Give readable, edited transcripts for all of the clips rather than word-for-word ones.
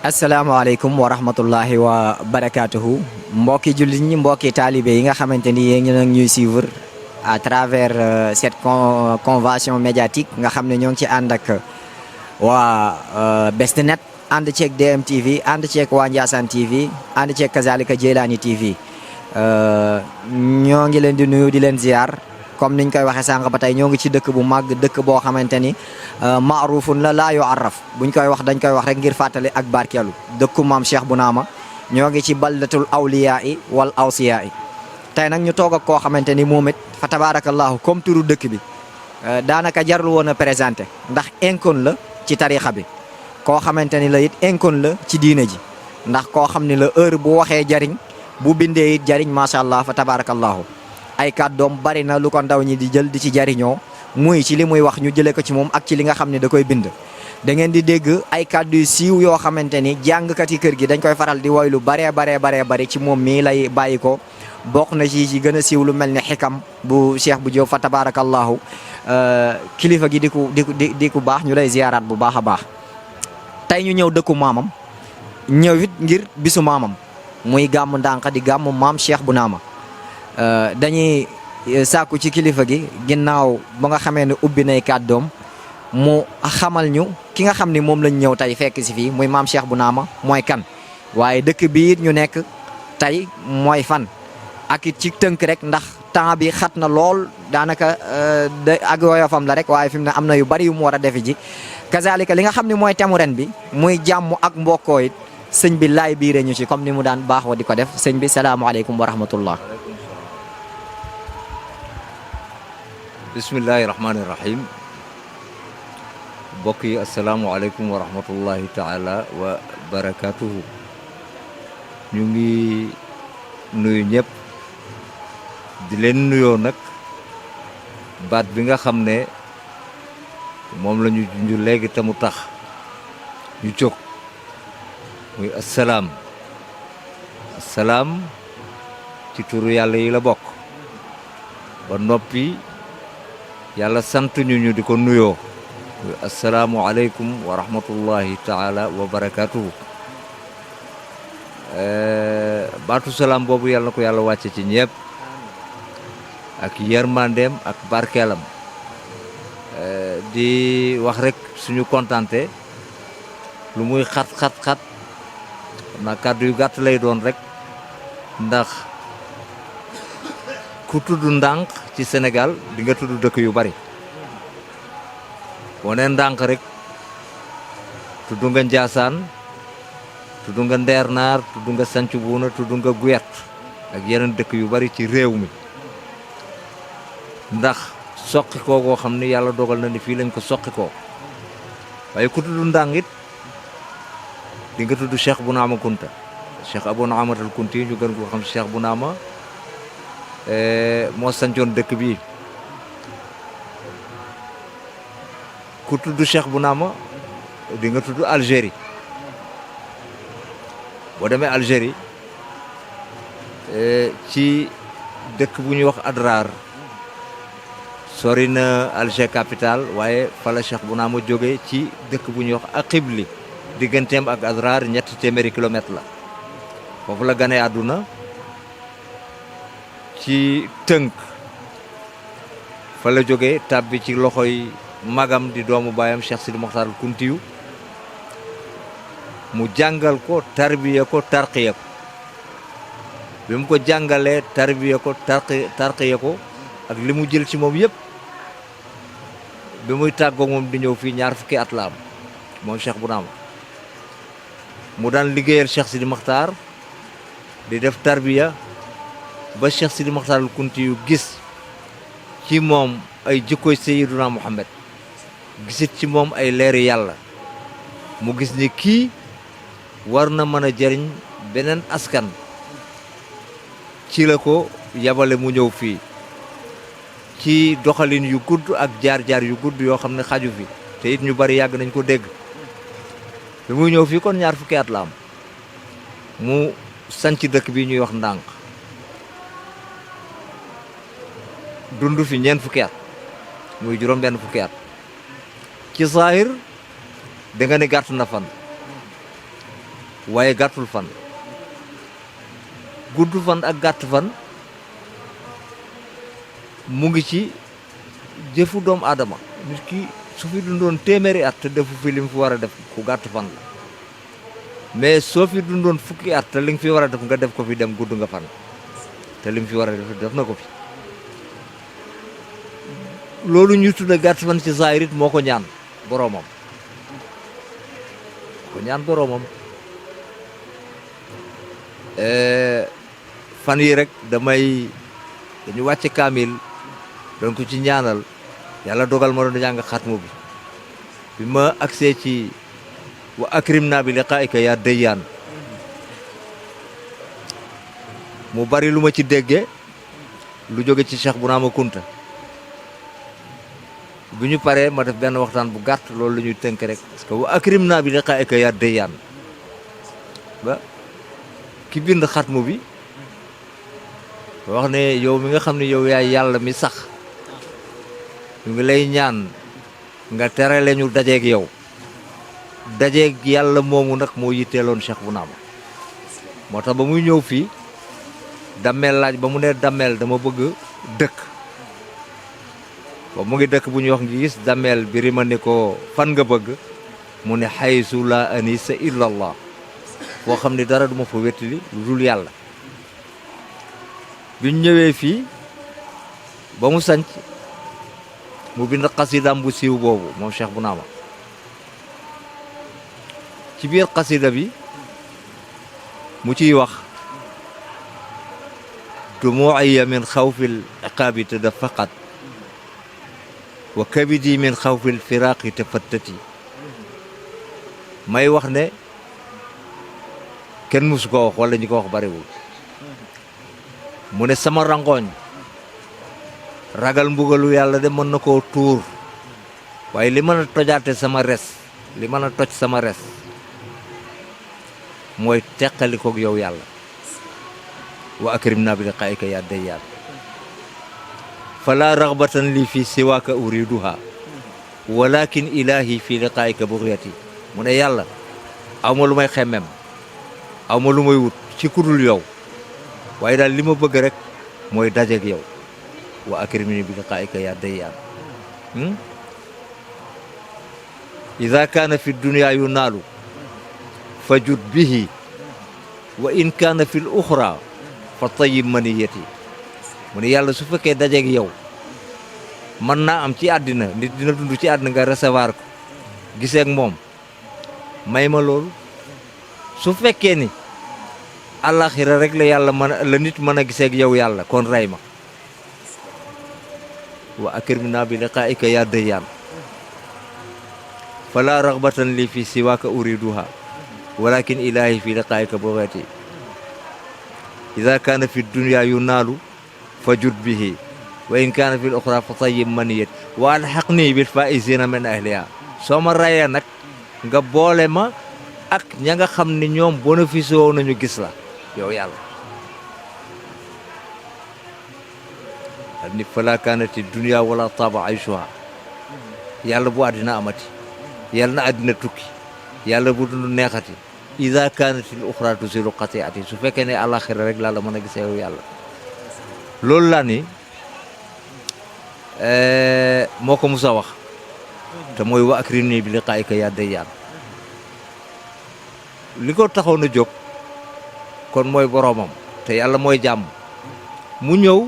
asalaamaaleykum wa rahmatullahi wa barakaatuhu mbokki jullit ñi mbokki taalibe yi nga xamante ni yéen ngi ñuy suivre à travers cette convention médiatique nga xam ne ñoo ngi ci ànd ak waa Best Net ànd ceeg DMTV ànd ceeg waa Ndiassane TV ànd ceeg kazalika Jeylaani TV ñoo ngi leen di nuyu di leen ziar comme niñ koy waxee sànq ba tey ñoo ngi ci dëkk bu màgg dëkk boo xamante ni maarufun la laa yu arraf buñ koy wax dañ koy wax rek ngir fàttali ak barkeelu dëkku maam Cheikh Bounama ñoo ngi ci baldatul awliyaa yi wal awsiyaa yi tey nag ñu toog ak koo xamante ni moom it fa tabarakallahu comme turu dëkk bi daanaka jarul woon a présenté ndax inconnu la ci tarixa bi koo xamante ni la it inconnu la ci diine ji ndax koo xam ni la heure bu waxee jariñ bu bindee it jariñ macha allah fa tabarakallahu ay kàddoom bari na lu ko ndaw ñi di jël di ci jariñoo muy ci li muy wax ñu jëlee ko ci moom ak ci li nga xam ne da koy bind da ngeen di dégg ay kàddu yu siiw yoo xamante ni jàngkat yi kër gi dañ koy faral di woy lu baree bari ci moom mii lay bàyyi ko bokk na ci gën a siiw lu mel ni xikam bu Cheikh bu Diop fa tabarakallahu kilifa gi di ku baax ñu lay ziyaaraat bu baax a baax tey ñu ñëw dëkku maamam ñëw it ngir bisu maamam muy gàmm ndànk di gàmm maam Cheikh Bounama dañuy sàkku ci kilifa gi ginnaaw ba nga xamee ne ubbi nay kàddoom mu xamal ñu ki nga xam ni moom lañ ñëw tey fekk si fii muy maam Cheikh Bounama mooy kan waaye dëkk bi it ñu nekk tey mooy fan ak it ci tënk rek ndax temps bi xat na lool daanaka ak woyofam la rek waaye fi mu ne am na yu bari yu mu war a defi ji kazalika li nga xam ne mooy temu ren bi muy jàmm ak mbokkoo it sëñ bi laay biire ñu ci comme ni mu daan baaxoo di ko def sëñ bi salaamaaleykum wa rahmatullah. bismillahi rahmaani rahim mbokk yi asalaamualeykum wa rahmatullahi taala wa barakatuhu ñu ngi nuyu ñëpp di leen nuyoo nag baat bi nga xam ne moom la ñu junj léegi te mu tax ñu jóg muy asalaam ci turu yàlla yi la bokk ba noppi yàlla sant ñu di ko nuyoo asalaamualeykum wa rahmatullahi taala wa barakatuhu baatu salaam boobu yàlla na ko yàlla wàcce ci ñëpp ak yërmandeem ak barkeelam di wax rek suñu kontante lu muy xat xam naa kàddu yu gàtt lay doon rek ndax ku tudd ndànk ci Sénégal di nga tudd dëkk yu bari boo nee ndànk rek tudd nga Njaasaan tudd nga Ndeernaar tudd nga Sanc Buuna tudd nga Guyet ak yeneen dëkk yu bari ci réew mi ndax soqi koo goo xam ni yàlla dogal na ni fii lañ ko soqi koo waaye ku tudd ndànk it di nga tudd Cheikh Bounama Kunta Cheikh Abou Naamatal Kunti ñu gën ko xam Cheikh Bounama moo sancoon dëkk bi ku tudd Cheikh Bounama di nga tudd Algérie boo demee Algérie ci dëkk bu ñuy wax Adrar sori na Alger capitale waaye fa la Cheikh Bounama jóge ci dëkk bu ñuy wax Aqibli digganteem ak Adrar 300 kilomètres la foofu la gane àdduna ci tënk fa la jóge tàbbi ci loxoy magam di doomu baayam Cheikh Sidi Mokhtar Kuntiyu mu jàngal ko tarbiya ko tarqiya ko bi mu ko jàngalee tarbiya ko tarqiya ko ak li mu jël ci moom yëpp bi muy tàggoog moom di ñëw fii 20 fukki at la am moom Cheikh Bounama mu daan liggéeyal Cheikh Sidi Mokhtar di def tarbiya ba Cheikh Sidi Mokhtar Kuntiyu gis ci moom ay jikkoy Sayyiduna Muhammad gisit ci moom ay leeri yàlla mu gis ni kii war na mën a jëriñ beneen askan ci la ko yabale mu ñëw fii ci doxalin yu gudd ak jaar-jaar yu gudd yoo xam ne xaju fi te it ñu bari yàgg nañ ko dégg bi muy ñëw fii kon 20 fukki at la am mu sanc dëkk bi ñuy wax ndànk dund fi 4 fukki at muy juróom benn fukki at ci saahir da nga ne gàtt na fan waaye gàttul fan gudd fan ak gàtt fan mu ngi ci jëfu doomu aadama nit ki su fi dundoon téeméeri at te defu fi li mu fi war a def ku gàtt fan la mais soo fi dundoon fukki at te li nga fi war a def nga def ko fi dem gudd nga fan te li mu fi war a def na ko fi loolu ñu tudde gàtt fan ci zaahirit moo ko ñaan boroomam fan yi rek dañu wàcce kaamil doon ko ci ñaanal yàlla dogal ma doon jàng xatmu bi ma agsee ci wa akrim naa bi liqaa'ika yaa dayyaan mu bari lu ma ci dégge lu jóge ci Cheikh Bounama Kunta bu ñu paree ma def benn waxtaan bu gàtt loolu la ñuy tënk rek parce que wa akrim naa bi liqaa'ika yaa dayyaan ba ki bind xatmu bi wax ne yow mi nga xam ne yow yaay yàlla mi sax ñu ngi lay ñaan nga terale ñu dajeeg yow dajeeg yàlla moomu nag moo yitteeloon Cheikh Bounama moo tax ba muy ñëw fii dammeel laaj ba mu ne dammeel dama bëgg dëkk ba mu ngi dëkk bu ñuy wax ngi gis dammeel bi rima ni ko fan nga bëgg mu ne haysu la anisa illa allah boo xam ne dara duma fa wettali lu dul yàlla biñ ñëwee fii ba mu sanc mu bind xasidaam bu siiw boobu moom Cheikh Bounama ci biir xasida bi mu ciy wax dumuu'iya min xawfil iqaabi tadafaqat wa kabidi min xawfil firaaqi tafattati may wax ne kenn musu ko wax wala ñi ko wax bariwul mu ne sama rangooñ ragal mbugalu yàlla de mën na koo tuur waaye li mën a tojaate sama res li mën a toj sama res mooy teqali koog yow yàlla wa akrim naa bi liqaa'ika yaa dayyaan fala raghbatan li fi siwaaka uriduha walakin ilahi fi liqaa'ika bughyati mu ne yàlla aw ma lu may xemmem aw ma lu may wut ci kudul yow waaye daal li ma bëgg rek mooy dajeeg yow wa akrimni bi liqaa'ika yaa dayyaan ida kaana fi dunya yunaalu fajud bihi wa in kaana fi l uxra fa tayyib maniyati mu ne yàlla su fekkee dajeeg yow mën naa am ci àddina nit dina dund ci àddina nga recevoir ko giseeg moom may ma loolu su fekkee ni àllaaxira rek la nit mën a giseeg yow yàlla kon rey ma wa akrimna bi liqaa'ika yaa dayyaan fala raghbatan li fi siwaaka uriduha walakin ilahi fi liqaa'ika bughyati ida kaana fi dunya yunaalu fajud bihi wa in kaana fi l-uxra fa tayyib maniyat wa alhaqni bil faa'izina min ahliha soo ma rayee nag nga boole ma ak ña nga xam ne ñoom bénéfice woo nañu gis la yow yàlla ni fala kaanati dunya wala taaba aysuha yàlla bu àddina amati yàlla na àddina tukki yàlla bu dund neexati ida kaanati l-uxra tusilu qati'ati su fekkee ne àlaxira rek laa la mën a gisee yow yàlla loolu laa ni moo ko musa wax te mooy wa akrimni bi liqaa'ika yaa dayyaan li ko taxoon a jóg kon mooy boroomam te yàlla mooy jàmm mu ñëw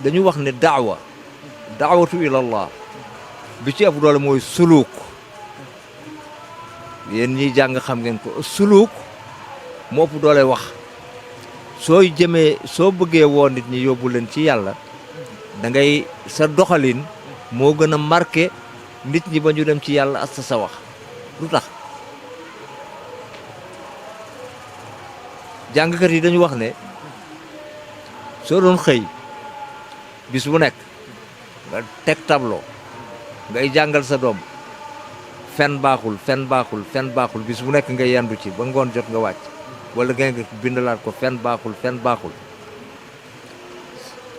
dañu wax ne daawatu ilallah bi ci ëpp doole mooy suluuk yéen ñiy jàng xam ngeen ko suluuk moo ëpp doole wax soo bëggee woo nit ñi yóbbu leen ci yàlla da ngay sa doxalin moo gën a marqué nit ñi ba ñu dem ci yàlla ak sa wax lu tax jàngkat yi dañu wax ne soo doon xëy bis bu nekk nga teg tableau ngay jàngal sa doom fen baaxul bis bu nekk nga yendu ci ba ngoon jot nga wàcc wala nga bindalaat ko fen baaxul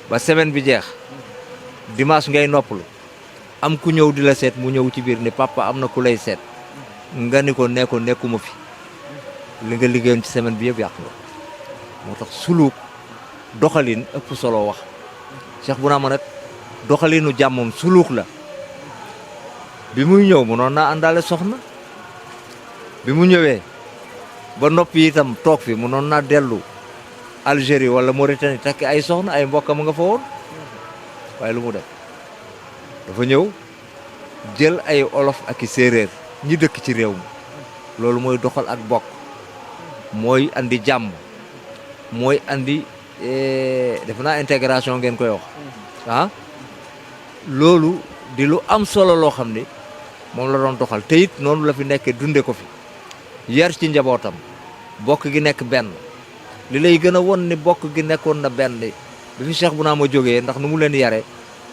ba semaine bi jeex dimanche ngay noppalu am ku ñëw di la seet mu ñëw ci biir ni papa am na ku lay seet nga ni ko nekkuma fi li nga liggéeyoon ci semaine bi yëpp yàq nga moo tax suluk doxalin ëpp solo wax Cheikh Bounama nag doxalinu jàmmam suluk la bi muy ñëw mënoon naa àndaale soxna bi mu ñëwee ba noppi itam toog fi mënoon naa dellu Algérie wala Mauritanie takki ay soxna ay mbokkam nga fa woon waaye lu mu def dafa ñëw jël ay olof ak i séeréer ñi dëkk ci réew mi loolu mooy doxal ak bokk mooy andi jàmm mooy andi defe naa intégration ngeen koy wax ah loolu di lu am solo loo xam ni moom la doon doxal te it noonu la fi nekkee dunde ko fi yar ci njabootam bokk gi nekk benn li lay gën a won ni bokk gi nekkoon na benn bi fi Cheikh Bounama jógee ndax nu mu leen yare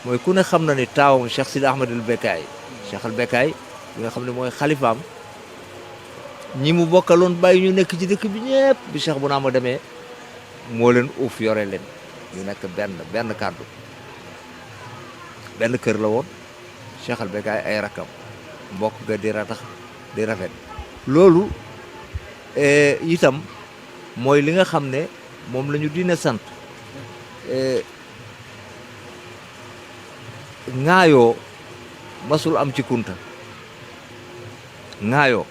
mooy ku ne xam na ni taawam Cheikh Sidi Ahmed El Bekkay Cheikh El Bekkay bi nga xam ne mooy xalifaam ñi mu bokkaloon bàyyi ñu nekk ci dëkk bi ñëpp bi Cheikh Bounama demee moo leen uuf yore leen ñu nekk benn kàddu benn kër la woon Cheikh El Bekkay ay rakkam mbokk ga di ratax di rafet loolu itam mooy li nga xam ne moom la ñu dina sant ŋaayoo masul am ci kunta ŋaayoo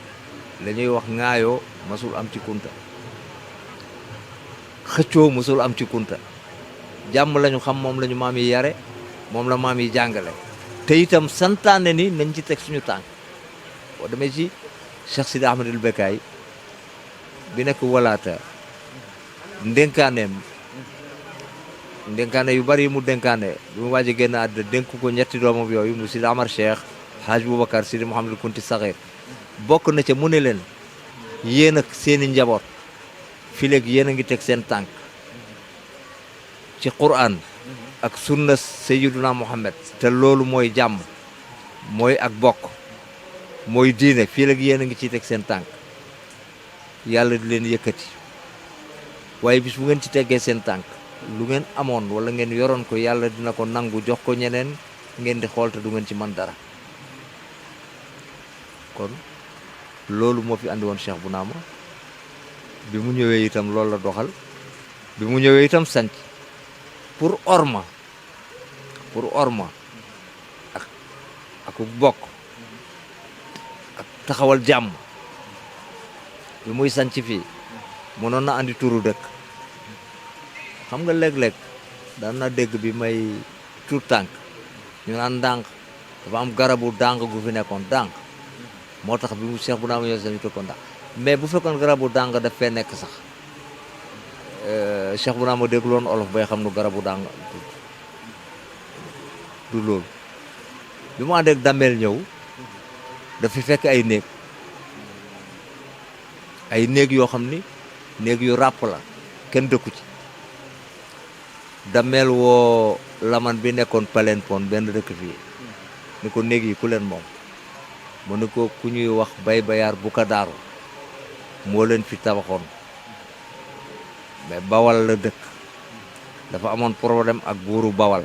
la ñuy wax ŋaayoo masul am ci kunta xëccoo masul am ci kunta jàmm lañu xam moom la ñu maam yi yare moom la maam yi jàngale te itam santaane ni nañ ci teg suñu tànk boo demee ci Cheikh Sidi Ahmed El Bekkay bi nekk walaata ndénkaane yu bari yi mu dénkaane bi mu waaj a génn àddina dénk ko ñetti doomam yooyu mu Sidi Amar Cheikh Hadj Boubacar Sidi Mouhamadou Kounti Sakhir bokk na ca mu ne leen yéen ak seeni njaboot fi léegi yéen a ngi teg seen tànk ci Qur'an ak sunna Sayyiduna Muhammad te loolu mooy jàmm mooy ak bokk mooy diine fii léegi yéen a ngi ciy teg seen tànk yàlla di leen yëkkati waaye bis bu ngeen ci teggee seen tànk lu ngeen amoon wala ngeen yoroon ko yàlla dina ko nangu jox ko ñeneen ngeen di xool te du ngeen ci mën dara kon loolu moo fi andi woon Cheikh Bounama bi mu ñëwee itam loolu la doxal bi mu ñëwee itam sanc pour orma ak bokk ak taxawal jàmm bi muy sanc fii mënoon na andi turu dëkk xam nga léeg-léeg daan na dégg bi may tur tànk ñu naan ndànk dafa am garabu dànk gu fi nekkoon dànk moo tax bi mu Cheikh Bounama ñëw sax ñu ko ndànk mais bu fekkoon garabu dànk daf fee nekk sax Cheikh Bounama déglu woon olof bay xam nu garabu dànk du loolu bi mu ànd ak dameel ñëw dafa fekk ay néeg yoo xam ni néeg yu ràpp la kenn dëkku ci dameel woo laman bi nekkoon Palen Pon benn dëkk fii ni ko néeg yi ku leen moom mu ni ko ku ñuy wax bay bayaar bu ko daaru moo leen fi tabaxoon mais bawal la dëkk dafa amoon problème ak buuru bawal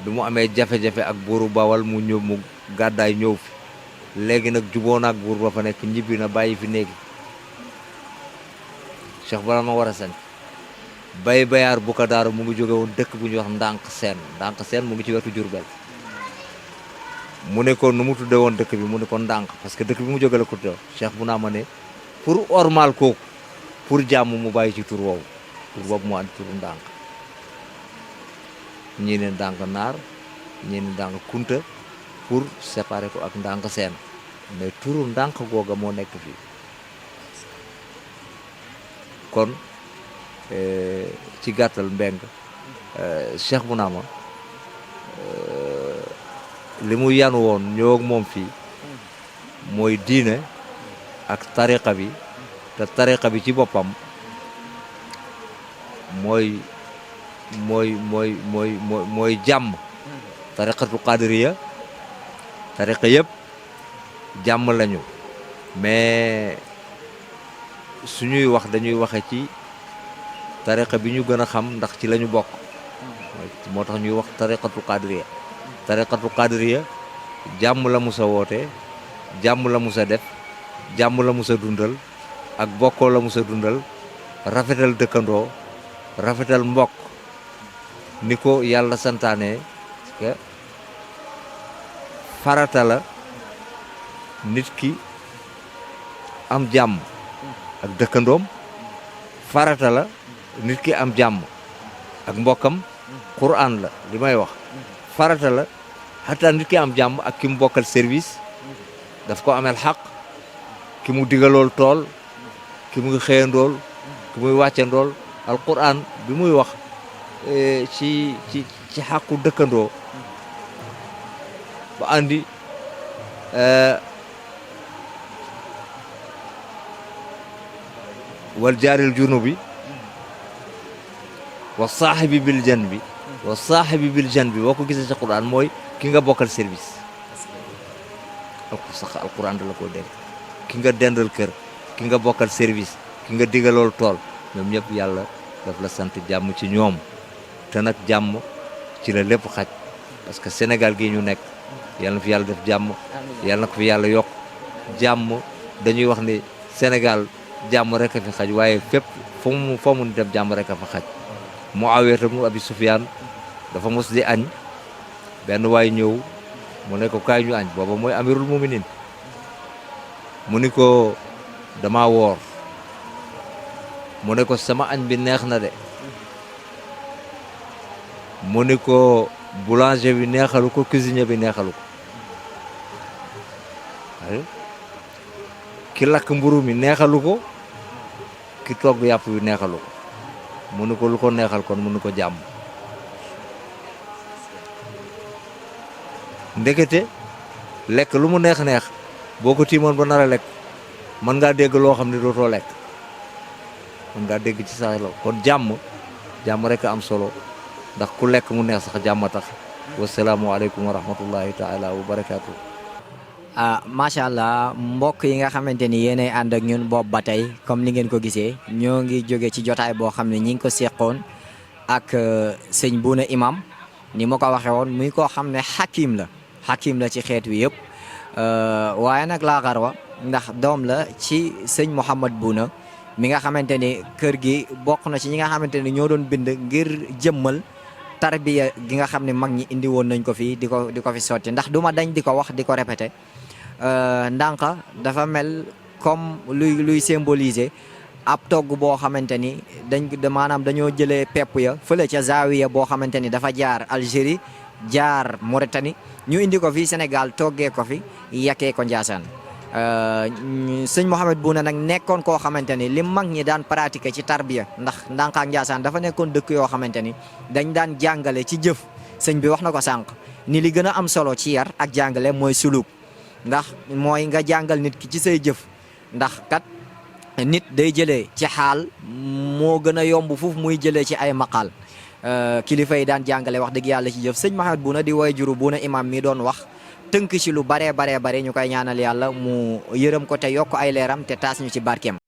bi mu amee jafe-jafe ak buuru bawal mu ñëw mu gàddaay ñëw fi léegi nag juboo na ak buur ba fa nekk ñibbi na bàyyi fi néegi Cheikh Bounama war a sañ bay bayaar bu ko daaru mu ngi jóge woon dëkk bu ñuy wax ndànk seen mu ngi ci wetu Jurbel mu ne ko nu mu tudde woon dëkk bi mu ne ko ndànk parce que dëkk bi mu jóge la ko tudde Cheikh Bounama ne pour ormal kooku pour jàmm mu bàyyi ci tur woowu tur boobu mu andi turu ndànk ñii ne ndànk naar ñii ne ndànk kunta pour séparer ko ak ndànk seen mais turu ndànk googa moo nekk fii kon ci gàttal mbeng Cheikh Bounama li mu yanu woon ñëw ak moom fii mooy diine ak tariqa bi te tariqa bi ci boppam mooy jàmm tariqatu qadiriya tariqa yëpp jàmm lañu mais suñuy wax dañuy waxe ci tariqa bi ñu gën a xam ndax ci lañu bokk moo tax ñuy wax tariqatu qadiriya jàmm la musa woote jàmm la musa def jàmm la musa dundal ak bokkoo la musa dundal rafetal dëkkandoo rafetal mbokk ni ko yàlla santaane que farata la nit ki am jàmm ak dëkkandoom farata la nit ki am jàmm ak mbokkam Qur'an la li may wax farata la xataa nit ki am jàmm ak ki mu bokkal service daf ko amel xaq ki mu digalool tool ki muy xëyandool ki muy wàccandool alquran bi muy wax ci xaqu dëkkandoo ba andi wal jaaril junubi wa saaxibi bil janbi wa saaxibi bil janbi boo ko gisee ci quran mooy ki nga bokkal service alquran da la ko dégg ki nga dendal kër ki nga bokkal service ki nga digalool tool ñoom ñëpp yàlla daf la sant jàmm ci ñoom te nag jàmm ci la lépp xaj parce que Sénégal gi ñu nekk yàlla na fi yàlla def jàmm yàlla na ko fi yàlla yokk jàmm dañuy wax ni Sénégal jàmm rek a fi xaj waaye fépp foo mu dem jàmm rek a fa xaj Muawiya ibn Abi Sufyaan dafa mos di añ benn waay ñëw mu ne ko kaay ñu añ booba mooy amirul muminin mu ni ko dama woor mu ne ko sama añ bi neex na de mu ni ko boulanger bi neexalu ko cuisinier bi neexalu ko ki lakk mburu mi neexalu ko ki togg yàpp bi neexalu ko mu ni ko lu ko neexal kon mu ni ko jàmm ndekete lekk lu mu neex-neex boo ko tiimoon ba nar a lekk mën ngaa dégg loo xam ne dootoo lekk mën ngaa dégg ci sax la kon jàmm rek a am solo ndax ku lekk mu neex sax jàmm tax wasalaamualeykum wa rahmatullahi taala wa barakaatu. macha allah mbokk yi nga xamante ni yéenay ànd ak ñun boobu ba tey comme ni ngeen ko gisee ñoo ngi jóge ci jotaay boo xam ne ñi ngi ko seqoon ak sëñ Bouna Imam ni ma ko waxee woon muy koo xam ne xakim la ci xeet wi yëpp waaye nag laa xarwa ndax doom la ci sëñ Mouhamad Bouna mi nga xamante ni kër gi bokk na ci ñi nga xamante ni ñoo doon bind ngir jëmmal tarbiya gi nga xam ne mag ñi indi woon nañ ko fii di ko fi sotti ndax duma dañ di ko wax di ko répété ndànka dafa mel comme luy symboliser ab togg boo xamante ni maanaam dañoo jëlee pepp ya fële ca Zawiya boo xamante ni dafa jaar Algérie jaar Mauritanie ñu indi ko fii Sénégal toggee ko fi yakkee ko Njaasaan sëñ Mouhamad Bouna nag nekkoon koo xamante ni li mag ñi daan pratiquer ci tarbiya ndax Ndanka ak Njaasaan dafa nekkoon dëkk yoo xamante ni dañ daan jàngale ci jëf sëñ bi wax na ko sànq ni li gën a am solo ci yar ak jàngale mooy suluk ndax mooy nga jàngal nit ki ci say jëf ndax kat nit day jëlee ci xaal moo gën a yomb foofu muy jëlee ci ay maqaal kilifa yi daan jàngale wax dëgg yàlla ci jëf sëñ Mouhamad Bouna di woy juru Bouna Imam mi doon wax tënk ci lu bare ñu koy ñaanal yàlla mu yërëm ko te yokk ay leeram te taas ñu ci barkeem